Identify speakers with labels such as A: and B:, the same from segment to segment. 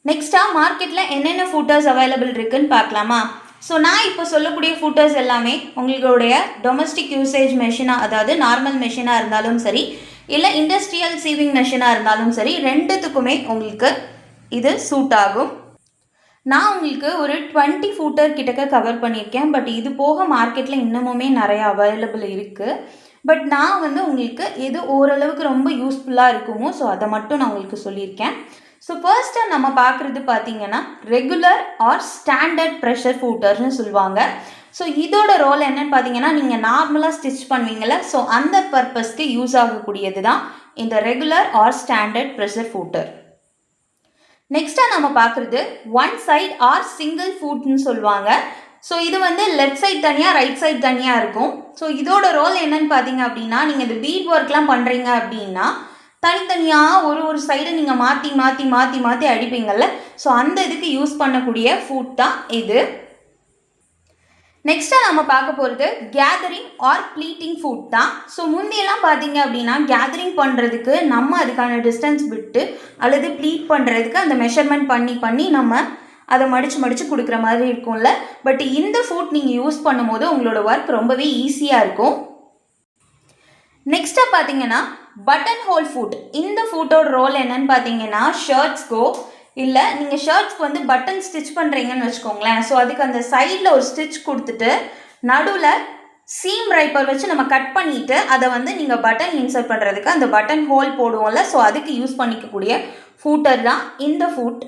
A: நெக்ஸ்ட்டாக மார்க்கெட்டில் என்னென்ன ஃபூட்டர்ஸ் அவைலபிள் இருக்குதுன்னு பார்க்கலாமா? ஸோ நான் இப்போ சொல்லக்கூடிய ஃபூட்டர்ஸ் எல்லாமே உங்களுடைய டொமஸ்டிக் யூசேஜ் மெஷினாக, அதாவது நார்மல் மெஷினாக இருந்தாலும் சரி, இல்லை இண்டஸ்ட்ரியல் சீவிங் மெஷினாக இருந்தாலும் சரி, ரெண்டுத்துக்குமே உங்களுக்கு இது சூட் ஆகும். நான் உங்களுக்கு ஒரு 20 ஃபூட்டர் கிட்டக்க கவர் பண்ணியிருக்கேன். பட் இது போக மார்க்கெட்டில் இன்னமுமே நிறைய அவைலபிள் இருக்குது. பட் நான் உங்களுக்கு எது ஓரளவுக்கு ரொம்ப யூஸ்ஃபுல்லாக இருக்குமோ ஸோ அதை மட்டும் நான் உங்களுக்கு சொல்லியிருக்கேன். ஸோ ஃபர்ஸ்ட்டாக நம்ம பார்க்குறது பார்த்தீங்கன்னா ரெகுலர் ஆர் ஸ்டாண்டர்ட் ப்ரெஷர் ஃபூட்டர்ஸ்னு சொல்லுவாங்க. ஸோ இதோட ரோல் என்னன்னு பார்த்தீங்கன்னா, நீங்கள் நார்மலாக ஸ்டிச் பண்ணுவீங்கள்ல, ஸோ அந்த பர்பஸ்க்கு யூஸ் ஆகக்கூடியது தான் இந்த regular or standard presser footer. நெக்ஸ்ட்டாக நம்ம பார்க்குறது ஒன் சைட் ஆர் சிங்கிள் ஃபூட்னு சொல்லுவாங்க. ஸோ இது லெஃப்ட் சைட் தனியாக, ரைட் சைட் தனியாக இருக்கும். ஸோ இதோட ரோல் என்னன்னு பார்த்தீங்க அப்படின்னா, நீங்கள் இந்த பீட் ஒர்க்லாம் பண்ணுறீங்க அப்படின்னா தனித்தனியாக ஒரு சைடை நீங்கள் மாற்றி மாற்றி மாற்றி மாற்றி அடிப்பீங்கள்ல, ஸோ அந்த இதுக்கு யூஸ் பண்ணக்கூடிய ஃபூட் தான் இது. நெக்ஸ்ட்டாக நம்ம பார்க்க போகிறது கேதரிங் ஆர் ப்ளீட்டிங் ஃபுட் தான். ஸோ முந்தியெல்லாம் பார்த்தீங்க அப்படின்னா கேதரிங் பண்ணுறதுக்கு நம்ம அதுக்கான டிஸ்டன்ஸ் விட்டு அல்லது ப்ளீட் பண்ணுறதுக்கு அந்த மெஷர்மெண்ட் பண்ணி நம்ம அதை மடித்து கொடுக்குற மாதிரி இருக்கும்ல. பட் இந்த ஃபுட் நீங்கள் யூஸ் பண்ணும்போது உங்களோட ஒர்க் ரொம்பவே ஈஸியாக இருக்கும். நெக்ஸ்ட்டாக பார்த்தீங்கன்னா பட்டன் ஹோல் ஃபுட். இந்த ஃபுட்டோட ரோல் என்னன்னு பார்த்தீங்கன்னா, ஷர்ட்ஸ்க்கோ இல்லை நீங்கள் ஷர்ட்ஸ்க்கு பட்டன் ஸ்டிச் பண்ணுறீங்கன்னு வச்சுக்கோங்களேன். ஸோ அதுக்கு அந்த சைடில் ஒரு ஸ்டிச் கொடுத்துட்டு நடுவில் சீம் ரைப்பர் வச்சு நம்ம கட் பண்ணிவிட்டு அதை நீங்கள் பட்டன் இன்சர்ட் பண்ணுறதுக்கு அந்த பட்டன் ஹோல் போடுவோம்ல, ஸோ அதுக்கு யூஸ் பண்ணிக்கக்கூடிய ஃபூட்டர் தான் இந்த ஃபுட்.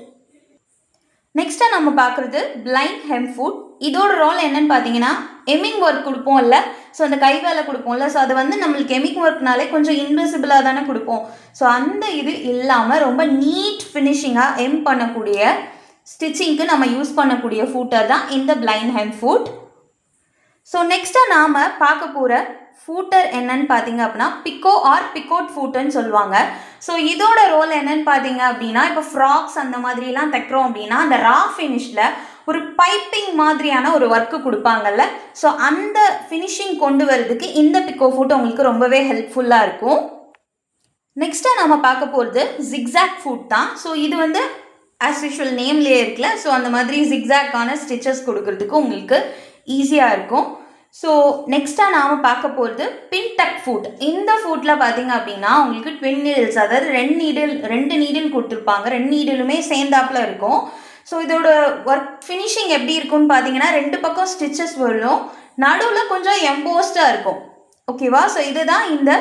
A: நெக்ஸ்ட்டாக நம்ம பார்க்குறது பிளைண்ட் ஹெம் ஃபுட். இதோட ரோல் என்னன்னு பார்த்தீங்கன்னா, எம்மிங் ஒர்க் கொடுப்போம்ல, ஸோ அந்த கை வேலை கொடுப்போம்ல, ஸோ அது நம்மளுக்கு எம்மிங் ஒர்க்னாலே கொஞ்சம் இன்விசிபிளாக தானே கொடுப்போம். ஸோ அந்த இது இல்லாமல் ரொம்ப நீட் ஃபினிஷிங்காக எம் பண்ணக்கூடிய ஸ்டிச்சிங்க்கு நம்ம யூஸ் பண்ணக்கூடிய ஃபூட்டர் தான் இந்த பிளைண்ட் ஹெம் ஃபுட். ஸோ நெக்ஸ்ட்டாக நாம் பார்க்க போகிற ஃபூட்டர் என்னன்னு பார்த்தீங்க அப்படின்னா பிக்கோ ஆர் பிக்கோட் ஃபூட்டர்னு சொல்லுவாங்க. ஸோ இதோட ரோல் என்னன்னு பார்த்தீங்க அப்படின்னா, இப்போ ஃப்ராக்ஸ் அந்த மாதிரிலாம் தைக்கிறோம் அப்படின்னா அந்த ரா ஃபினிஷில் ஒரு பைப்பிங் மாதிரியான ஒரு ஒர்க்கு கொடுப்பாங்கல்ல, ஸோ அந்த ஃபினிஷிங் கொண்டு வரதுக்கு இந்த பிக்கோ ஃபுட் உங்களுக்கு ரொம்பவே ஹெல்ப்ஃபுல்லாக இருக்கும். நெக்ஸ்ட்டாக நம்ம பார்க்க போகிறது ஜிக்ஸாக் ஃபுட் தான். ஸோ இது ஆஸ் யூஷுவல் நேம்லேயே இருக்குல்ல, ஸோ அந்த மாதிரி ஜிக்ஸாக்கான ஸ்டிச்சஸ் கொடுக்கறதுக்கு உங்களுக்கு ஈஸியாக இருக்கும். ஸோ நெக்ஸ்ட்டாக நாம் பார்க்க போகிறது பின் டக் ஃபுட். இந்த ஃபுட்டில் பார்த்தீங்க அப்படின்னா உங்களுக்கு ட்வின் நீடில்ஸ், அதாவது ரெண்டு நீடில் கொடுத்துருப்பாங்க, ரெண்டு நீடிலுமே சேர்ந்தாப்பில் இருக்கும். ஸோ இதோட ஒர்க் ஃபினிஷிங் எப்படி இருக்குன்னு பார்த்தீங்கன்னா, ரெண்டு பக்கம் ஸ்டிச்சஸ் வரும், நடுவில் கொஞ்சம் எம்போஸ்டாக இருக்கும். ஓகேவா? ஸோ இதுதான் இந்த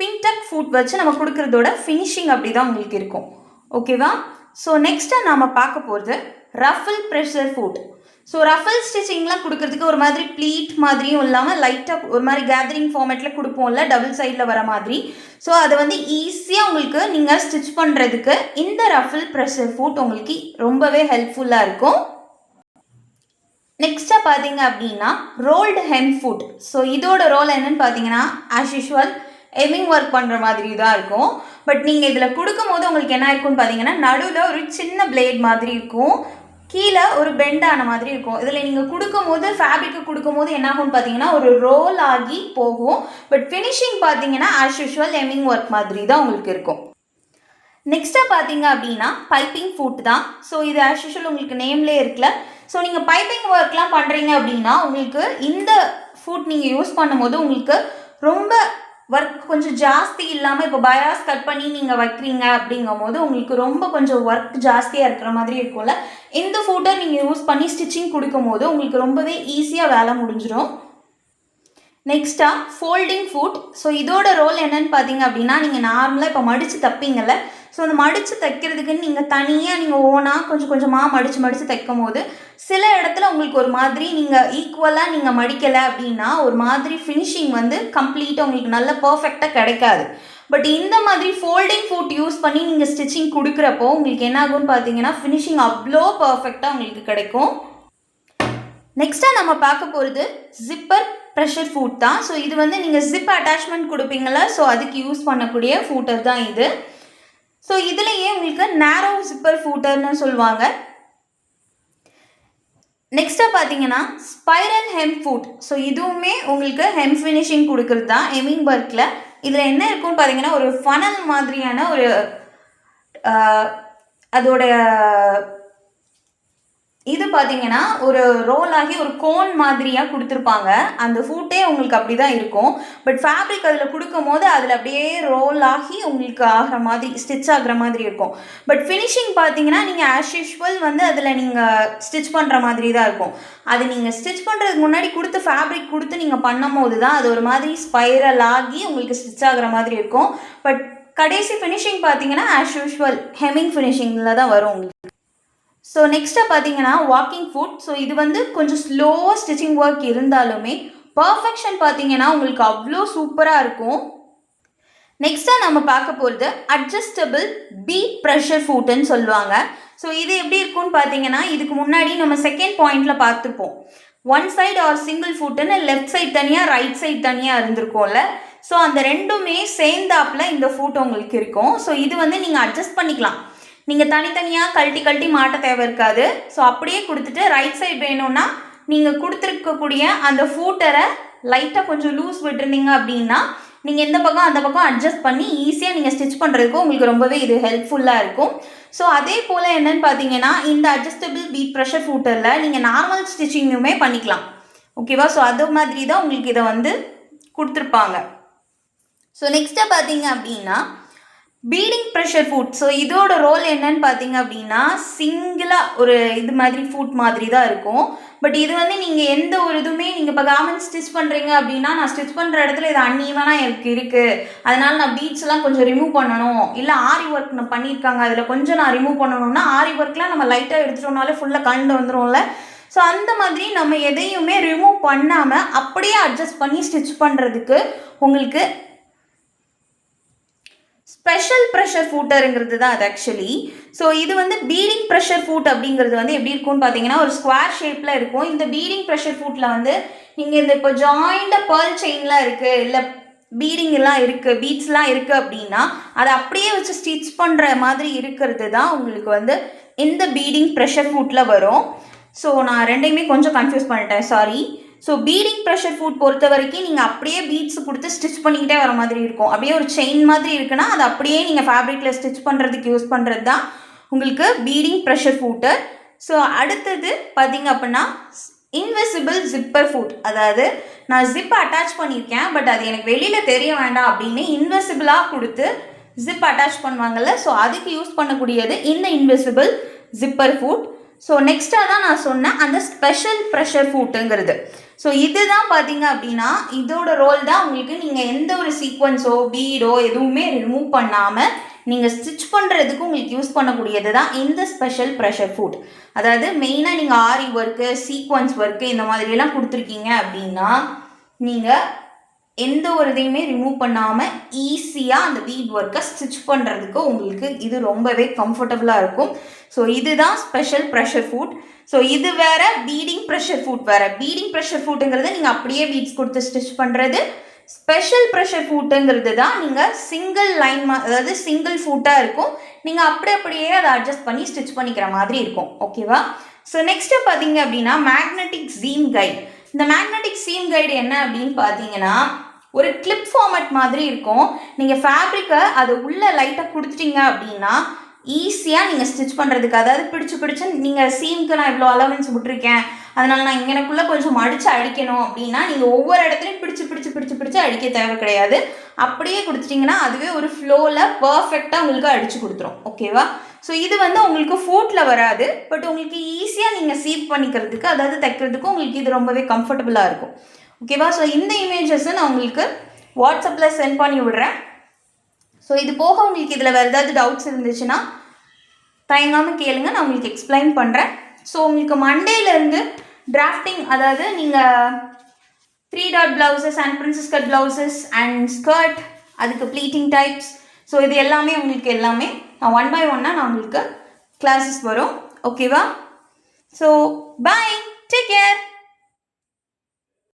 A: பின் டக் ஃபுட் வச்சு நம்ம கொடுக்குறதோட ஃபினிஷிங் அப்படி தான் உங்களுக்கு இருக்கும். ஓகேவா? ஸோ நெக்ஸ்ட்டாக நாம் பார்க்க போகிறது ruffle presser foot. So ruffle ஸ்டிச்சிங்லாம் கொடுக்கறதுக்கு ஒரு மாதிரி ப்ளீட் மாதிரியும் இல்லாமல் லைட்டாக ஒரு மாதிரி கேதரிங் ஃபார்மேட்டில் கொடுப்போம்ல, டபுள் சைடில் வர மாதிரி. ஸோ அதை ஈஸியாக உங்களுக்கு நீங்கள் ஸ்டிச் பண்ணுறதுக்கு இந்த ரஃபிள் ப்ரெஷர் ஃபுட் உங்களுக்கு ரொம்பவே ஹெல்ப்ஃபுல்லாக இருக்கும். நெக்ஸ்ட்டாக பார்த்தீங்க அப்படின்னா ரோல்டு ஹெம் ஃபுட். ஸோ இதோட ரோல் என்னன்னு பார்த்தீங்கன்னா, ஆஸ் யூஷுவல் எம்மிங் ஒர்க் பண்ணுற மாதிரி தான் இருக்கும். பட் நீங்கள் இதில் கொடுக்கும்போது உங்களுக்கு என்ன இருக்குன்னு பார்த்தீங்கன்னா, நடுவில் ஒரு சின்ன பிளேட் மாதிரி இருக்கும், கீழே ஒரு பெண்டான மாதிரி இருக்கும். இதில் நீங்கள் கொடுக்கும்போது ஃபேப்ரிக்கு கொடுக்கும்போது என்ன ஆகும்னு பார்த்தீங்கன்னா ஒரு ரோல் ஆகி போகும். பட் ஃபினிஷிங் பார்த்தீங்கன்னா ஆஸ் யூஷுவல் எம்மிங் ஒர்க் மாதிரி தான் உங்களுக்கு இருக்கும். நெக்ஸ்ட்டாக பார்த்தீங்க அப்படின்னா பைப்பிங் ஃபுட் தான். ஸோ இது ஆஸ் யூஷுவல் உங்களுக்கு நேம்லேயே இருக்குல்ல, ஸோ நீங்கள் பைப்பிங் ஒர்க்லாம் பண்ணுறீங்க அப்படின்னா உங்களுக்கு இந்த ஃபுட் நீங்கள் யூஸ் பண்ணும்போது உங்களுக்கு ரொம்ப ஒர்க் கொஞ்சம் ஜாஸ்தி இல்லாமல், இப்போ பயாஸ் கட் பண்ணி நீங்கள் வைக்கிறீங்க அப்படிங்கும் போது உங்களுக்கு ரொம்ப கொஞ்சம் ஒர்க் ஜாஸ்தியாக இருக்கிற மாதிரி இருக்கும்ல, இந்த ஃபுட்டை நீங்கள் யூஸ் பண்ணி ஸ்டிச்சிங் கொடுக்கும் போது உங்களுக்கு ரொம்பவே ஈஸியாக வேலை முடிஞ்சிடும். நெக்ஸ்ட்டாக ஃபோல்டிங் ஃபுட். ஸோ இதோட ரோல் என்னன்னு பார்த்தீங்க அப்படின்னா, நீங்கள் நார்மலாக இப்போ மடித்து தைப்பீங்கள்ல, ஸோ அந்த மடித்து தைக்கிறதுக்குன்னு நீங்கள் தனியாக நீங்கள் ஓனாக கொஞ்சம் கொஞ்சமாக மடித்து தைக்கும் போது சில இடத்துல உங்களுக்கு ஒரு மாதிரி நீங்கள் ஈக்குவலாக நீங்கள் மடிக்கலை அப்படின்னா ஒரு மாதிரி ஃபினிஷிங் கம்ப்ளீட்டாக உங்களுக்கு நல்ல பர்ஃபெக்டாக கிடைக்காது. பட் இந்த மாதிரி ஃபோல்டிங் ஃபுட் யூஸ் பண்ணி நீங்கள் ஸ்டிச்சிங் கொடுக்குறப்போ உங்களுக்கு என்ன ஆகும்னு பார்த்தீங்கன்னா ஃபினிஷிங் அவ்வளோ பர்ஃபெக்டாக உங்களுக்கு கிடைக்கும். நெக்ஸ்ட்டாக நம்ம பார்க்க போகிறது ஜிப்பர் ப்ரெஷர் ஃபுட் தான். ஸோ இது நீங்கள் ஜிப் அட்டாச்மெண்ட் கொடுப்பீங்களா, ஸோ அதுக்கு யூஸ் பண்ணக்கூடிய ஃபூட்டர் தான் இது. ஸோ இதுலேயே உங்களுக்கு நேரோ ஜிப்பர் ஃபூட்டர்னு சொல்லுவாங்க. நெக்ஸ்ட்டாக பார்த்தீங்கன்னா ஸ்பைரல் ஹெம் ஃபுட். ஸோ இதுவுமே உங்களுக்கு ஹெம் ஃபினிஷிங் கொடுக்குறது தான் எம்மிங் ஒர்க்கில். இதில் என்ன இருக்குன்னு பார்த்தீங்கன்னா ஒரு ஃபனல் மாதிரியான ஒரு அதோட இது பார்த்தீங்கன்னா ஒரு ரோல் ஆகி ஒரு கோன் மாதிரியாக கொடுத்துருப்பாங்க. அந்த ஃபூட்டே உங்களுக்கு அப்படி தான் இருக்கும். பட் ஃபேப்ரிக் அதில் கொடுக்கும் போது அதில் அப்படியே ரோல் ஆகி உங்களுக்கு ஆகிற மாதிரி ஸ்டிச் ஆகிற மாதிரி இருக்கும். பட் ஃபினிஷிங் பார்த்தீங்கன்னா நீங்கள் ஆஸ் யூஷுவல் வந்து அதில் நீங்கள் ஸ்டிச் பண்ணுற மாதிரி தான் இருக்கும். அது நீங்கள் ஸ்டிச் பண்ணுறதுக்கு முன்னாடி கொடுத்து ஃபேப்ரிக் கொடுத்து நீங்கள் பண்ணும் போது தான் அது ஒரு மாதிரி ஸ்பைரல் ஆகி உங்களுக்கு ஸ்டிச் ஆகிற மாதிரி இருக்கும். பட் கடைசி ஃபினிஷிங் பார்த்தீங்கன்னா ஆஸ் யூஷுவல் ஹெம்மிங் ஃபினிஷிங்கில் தான் வரும் உங்களுக்கு. ஸோ நெக்ஸ்ட்டாக பார்த்தீங்கன்னா வாக்கிங் ஃபுட். ஸோ இது வந்து கொஞ்சம் ஸ்லோ ஸ்டிச்சிங் ஒர்க் இருந்தாலுமே பர்ஃபெக்ஷன் பார்த்தீங்கன்னா உங்களுக்கு அவ்வளோ சூப்பராக இருக்கும். நெக்ஸ்ட்டாக நம்ம பார்க்க போகிறது அட்ஜஸ்டபிள் பீட் ப்ரெஷர் ஃபுட்டுன்னு சொல்லுவாங்க. ஸோ இது எப்படி இருக்கும்னு பார்த்தீங்கன்னா இதுக்கு முன்னாடி நம்ம செகண்ட் பாயிண்டில் பார்த்துருப்போம். ஒன் சைடு ஆர் சிங்கிள் ஃபுட்டுன்னு லெஃப்ட் சைட் தனியாக ரைட் சைட் தனியாக இருந்திருக்கும்ல. ஸோ அந்த ரெண்டுமே சேர்ந்தாப்பில் இந்த ஃபுட் உங்களுக்கு இருக்கும். ஸோ இது வந்து நீங்கள் அட்ஜஸ்ட் பண்ணிக்கலாம். நீங்கள் தனித்தனியாக கழட்டி மாட்ட தேவை இருக்காது. ஸோ அப்படியே கொடுத்துட்டு ரைட் சைடு வேணும்னா நீங்கள் கொடுத்துருக்கக்கூடிய அந்த ஃபூட்டரை லைட்டாக கொஞ்சம் லூஸ் விட்டுருந்தீங்க அப்படின்னா நீங்கள் எந்த பக்கம் அந்த பக்கம் அட்ஜஸ்ட் பண்ணி ஈஸியாக நீங்கள் ஸ்டிச் பண்ணுறதுக்கு உங்களுக்கு ரொம்பவே இது ஹெல்ப்ஃபுல்லாக இருக்கும். ஸோ அதே போல் என்னென்னு பார்த்தீங்கன்னா இந்த அட்ஜஸ்டபிள் பீட் ப்ரெஷர் ஃபூட்டரில் நீங்கள் நார்மல் ஸ்டிச்சிங்குமே பண்ணிக்கலாம். ஓகேவா? ஸோ அது மாதிரி தான் உங்களுக்கு இதை வந்து கொடுத்துருப்பாங்க. ஸோ நெக்ஸ்ட்டாக பார்த்தீங்க அப்படின்னா பீடிங் ப்ரெஷர் ஃபுட். ஸோ இதோட ரோல் என்னன்னு பார்த்தீங்க அப்படின்னா சிங்கிளாக ஒரு இது மாதிரி ஃபுட் மாதிரி தான் இருக்கும். பட் இது வந்து நீங்கள் எந்த ஒரு இதுவுமே நீங்கள் இப்போ கார்மெண்ட் ஸ்டிச் பண்ணுறீங்க அப்படின்னா நான் ஸ்டிச் பண்ணுற இடத்துல இது அன்ஈவனாக எனக்கு இருக்குது, அதனால் நான் பீட்ஸ்லாம் கொஞ்சம் ரிமூவ் பண்ணணும், இல்லை ஆரி ஒர்க் நான் பண்ணியிருக்காங்க அதில் கொஞ்சம் நான் ரிமூவ் பண்ணணும்னா ஆரி ஒர்க்லாம் நம்ம லைட்டாக எடுத்துட்டோம்னாலே ஃபுல்லாக கலந்து வந்துடும்ல. ஸோ அந்த மாதிரி நம்ம எதையுமே ரிமூவ் பண்ணாமல் அப்படியே அட்ஜஸ்ட் பண்ணி ஸ்டிச் பண்ணுறதுக்கு உங்களுக்கு ஸ்பெஷல் ப்ரெஷர் ஃபூட்டருங்கிறது தான் அது ஆக்சுவலி. ஸோ இது வந்து பீடிங் ப்ரெஷர் ஃபூட் அப்படிங்கிறது வந்து எப்படி இருக்கும்னு பார்த்தீங்கன்னா ஒரு ஸ்கொயர் ஷேப்பில் இருக்கும். இந்த பீடிங் ப்ரெஷர் ஃபூட்டில் வந்து நீங்கள் இந்த இப்போ ஜாயிண்டாக பேர்ல் செயின்லாம் இருக்குது, இல்லை பீடிங் எல்லாம் இருக்குது, பீட்ஸ்லாம் இருக்குது அப்படின்னா அதை அப்படியே வச்சு ஸ்டிச் பண்ணுற மாதிரி இருக்கிறது தான் உங்களுக்கு வந்து இந்த பீடிங் ப்ரெஷர் ஃபூட்டில் வரும். ஸோ நான் ரெண்டையுமே கொஞ்சம் கன்ஃபியூஸ் பண்ணிட்டேன், sorry. So feeding pressure food பொறுத்த வரைக்கும் நீங்கள் அப்படியே பீட்ஸ் கொடுத்து ஸ்டிச் பண்ணிக்கிட்டே வர மாதிரி இருக்கும். அப்படியே ஒரு செயின் மாதிரி இருக்குன்னா அது அப்படியே நீங்கள் ஃபேப்ரிக்கில் ஸ்டிச் பண்ணுறதுக்கு யூஸ் பண்ணுறது தான் உங்களுக்கு பீடிங் ப்ரெஷர் ஃபுட்டு. ஸோ அடுத்தது பார்த்தீங்க அப்படின்னா இன்விசிபிள் ஜிப்பர் ஃபுட். அதாவது நான் ஜிப் அட்டாச் பண்ணியிருக்கேன் பட் அது எனக்கு வெளியில் தெரிய வேண்டாம் அப்படின்னு இன்விசிபிளாக கொடுத்து ஜிப் அட்டாச் பண்ணுவாங்கள்ல. ஸோ அதுக்கு யூஸ் பண்ணக்கூடியது இந்த இன்விசிபிள் ஜிப்பர் ஃபுட். ஸோ நெக்ஸ்ட்டாக தான் நான் சொன்னேன் அந்த ஸ்பெஷல் ப்ரெஷர் ஃபுட்டுங்கிறது. ஸோ இதுதான் பார்த்தீங்க அப்படின்னா இதோட ரோல் தான் உங்களுக்கு நீங்கள் எந்த ஒரு சீக்வன்ஸோ பீடோ எதுவுமே ரிமூவ் பண்ணாமல் நீங்கள் ஸ்டிச் பண்ணுறதுக்கு உங்களுக்கு யூஸ் பண்ணக்கூடியது தான் இந்த ஸ்பெஷல் ப்ரெஷர் ஃபுட். அதாவது மெயினாக நீங்கள் ஆரி ஒர்க்கு, சீக்வன்ஸ் ஒர்க்கு இந்த மாதிரியெல்லாம் கொடுத்துருக்கீங்க அப்படின்னா நீங்கள் எந்த ஒரு இதையுமே ரிமூவ் பண்ணாமல் ஈஸியாக அந்த பீட் ஒர்க்கை ஸ்டிச் பண்ணுறதுக்கு உங்களுக்கு இது ரொம்பவே கம்ஃபர்டபுளாக இருக்கும். ஸோ இதுதான் ஸ்பெஷல் ப்ரெஷர் ஃபுட். ஸோ இது வேறு, பீடிங் ப்ரெஷர் ஃபுட் வேறு. பீடிங் ப்ரெஷர் ஃபுட்டுங்கிறது நீங்கள் அப்படியே பீட்ஸ் கொடுத்து ஸ்டிச் பண்ணுறது. ஸ்பெஷல் ப்ரெஷர் ஃபுட்டுங்கிறது தான் நீங்கள் சிங்கிள் லைன் அதாவது சிங்கிள் ஃபுட்டாக இருக்கும், நீங்கள் அப்படியே அதை அட்ஜஸ்ட் பண்ணி ஸ்டிச் பண்ணிக்கிற மாதிரி இருக்கும். ஓகேவா? ஸோ நெக்ஸ்ட்டு பார்த்தீங்க அப்படின்னா மேக்னெட்டிக் சீம் கைடு. இந்த மேக்னெட்டிக் சீம் கைடு என்ன அப்படின்னு பார்த்தீங்கன்னா ஒரு கிளிப் ஃபார்மேட் மாதிரி இருக்கும். நீங்கள் ஃபேப்ரிக்கை அது உள்ளே லைட்டாக கொடுத்துட்டீங்க அப்படின்னா ஈஸியாக நீங்கள் ஸ்டிச் பண்ணுறதுக்கு, அதாவது பிடிச்சு நீங்கள் சீமுக்கு நான் இவ்வளோ அலவன்ஸ் விட்டுருக்கேன் அதனால் நான் இங்கனக்குள்ளே கொஞ்சம் மடித்து அடிக்கணும் அப்படின்னா நீங்கள் ஒவ்வொரு இடத்துலையும் பிடிச்சு அடிக்க தேவை கிடையாது. அப்படியே கொடுத்துட்டிங்கன்னா அதுவே ஒரு ஃப்ளோவில் பர்ஃபெக்டாக உங்களுக்கு அடித்து கொடுத்துரும். ஓகேவா? ஸோ இது வந்து உங்களுக்கு ஃபுட்டில் வராது, பட் உங்களுக்கு ஈஸியாக நீங்கள் சீவ் பண்ணிக்கிறதுக்கு, அதாவது தைக்கிறதுக்கு உங்களுக்கு இது ரொம்பவே கம்ஃபர்டபுளாக இருக்கும். ஓகேவா? ஸோ இந்த இமேஜஸை நான் உங்களுக்கு வாட்ஸ்அப்பில் சென்ட் பண்ணி விடுறேன். ஸோ இது போக உங்களுக்கு இதில் வேறு ஏதாவது டவுட்ஸ் இருந்துச்சுன்னா தயங்காமல் கேளுங்க, நான் உங்களுக்கு எக்ஸ்பிளைன் பண்ணுறேன். ஸோ உங்களுக்கு மண்டேலேருந்து டிராஃப்டிங், அதாவது நீங்கள் 3 dot blouses and princess cut blouses and skirt, அதுக்கு ப்ளீட்டிங் டைப்ஸ், ஸோ இது எல்லாமே உங்களுக்கு எல்லாமே நான் 1 by 1 நான் உங்களுக்கு கிளாஸஸ் வரும். ஓகேவா? So bye, take care.